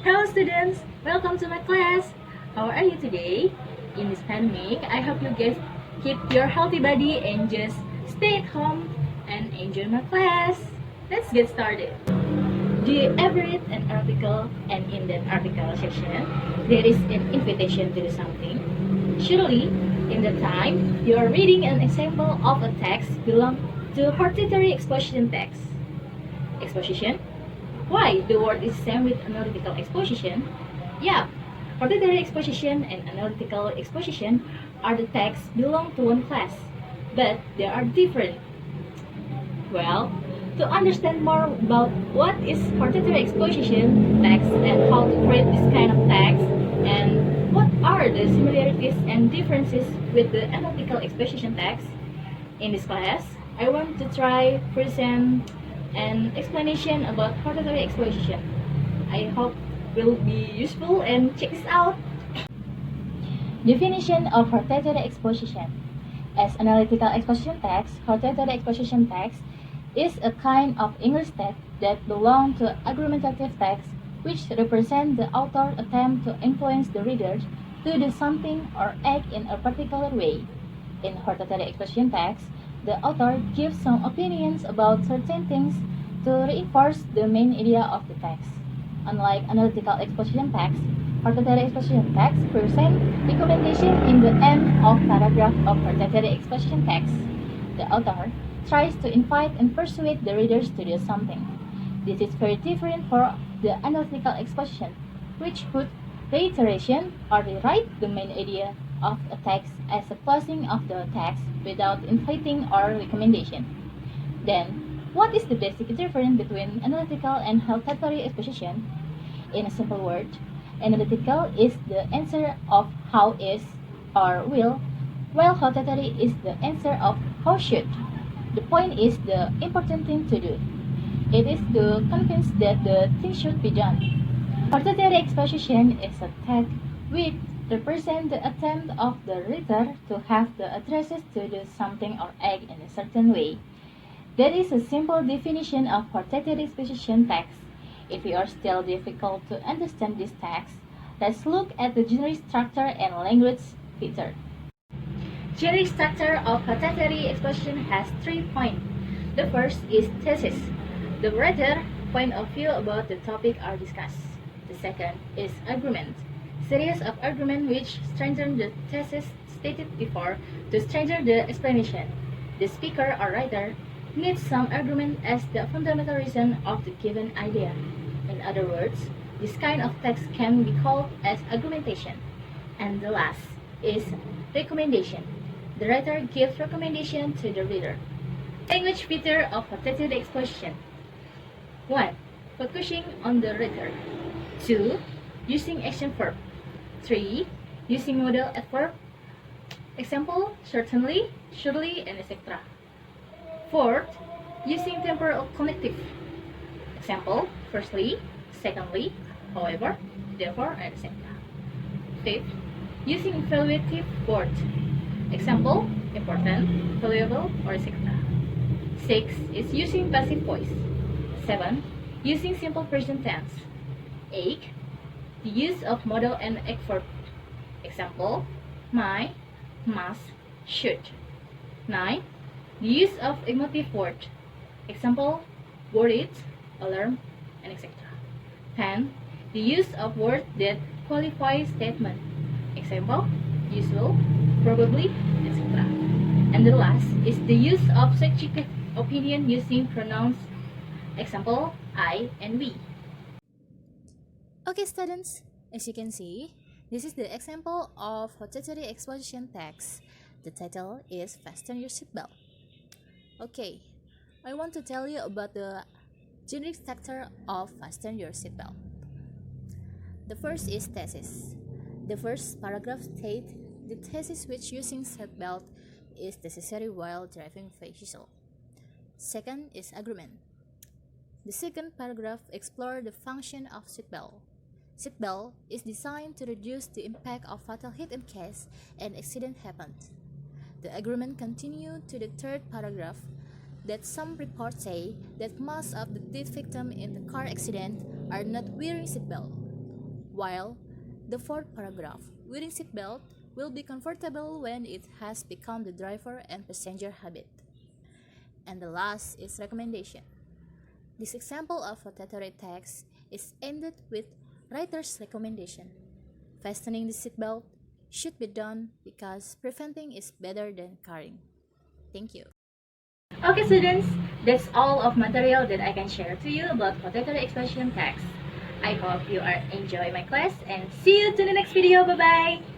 Hello students, welcome to my class. How are you today? In this pandemic, I hope you guys keep your healthy body and just stay at home and enjoy my class. Let's get started. Do you ever read an article and in that article section, there is an invitation to do something? Surely, in the time, you are reading an example of a text belong to hortatory exposition text. Exposition? Why the word is same with analytical exposition? Yeah, hortatory exposition and analytical exposition are the texts belong to one class, but they are different. Well, to understand more about what is hortatory exposition text and how to create this kind of text and what are the similarities and differences with the analytical exposition text, in this class, I want to try present an explanation about hortatory exposition. I hope will be useful and check this out. Definition of hortatory exposition. As analytical exposition text, hortatory exposition text is a kind of English text that belongs to argumentative text which represent the author's attempt to influence the reader to do something or act in a particular way. In hortatory exposition text, the author gives some opinions about certain things to reinforce the main idea of the text. Unlike analytical exposition text, hortatory exposition text present recommendation in the end of paragraph of hortatory exposition text. The author tries to invite and persuade the readers to do something. This is very different for the analytical exposition, which put reiteration or rewrite the main idea of a text as a closing of the text without inviting or recommendation. Then, what is the basic difference between analytical and hortatory exposition? In a simple word, analytical is the answer of how is or will, while hortatory is the answer of how should. The point is the important thing to do. It is to convince that the thing should be done. Hortatory exposition is a text which represents the attempt of the reader to have the addresses to do something or act in a certain way. That is a simple definition of hortatory exposition text. If you are still difficult to understand this text, let's look at the generic structure and language feature. Generic structure of hortatory exposition has 3 points. The first is thesis. The writer's point of view about the topic are discussed. The second is argument. Series of arguments which strengthen the thesis stated before to strengthen the explanation. The speaker or writer needs some argument as the fundamental reason of the given idea. In other words, this kind of text can be called as argumentation. And the last is recommendation. The writer gives recommendation to the reader. Language feature of hortatory exposition. 1. Focusing on the reader. 2. Using action verb. 3. Using modal adverb. Example, certainly, surely, and etc. 4th, using temporal connective. Example, firstly, secondly, however, therefore, and etc. 5th, using evaluative words. Example, important, valuable, or etc. 6 is using passive voice. 7. Using simple present tense. 8. The use of modal and adverb. Example, might, must, should. 9. The use of emotive word. Example, worried, alarm, and etc. 10. The use of words that qualify statement. Example, usual, probably, etc. And the last is the use of subjective opinion using pronouns. Example, I and we. Okay, students, as you can see, this is the example of hortatory exposition text. The title is Fasten Your Seatbelt. Okay, I want to tell you about the generic structure of Fasten Your Seatbelt. The first is thesis. The first paragraph states the thesis which using seatbelt is necessary while driving vehicle. Second is argument. The second paragraph explores the function of seatbelt. Seatbelt is designed to reduce the impact of fatal hit in case an accident happens. The argument continues to the third paragraph that some reports say that most of the dead victims in the car accident are not wearing seatbelt. while the fourth paragraph, wearing seatbelt will be comfortable when it has become the driver and passenger habit. And the last is recommendation. This example of hortatory text is ended with writer's recommendation. Fastening the seatbelt should be done because preventing is better than carrying. Thank you. Okay, students, that's all of material that I can share to you about hortatory exposition text. I hope you are enjoying my class and see you to the next video. Bye bye.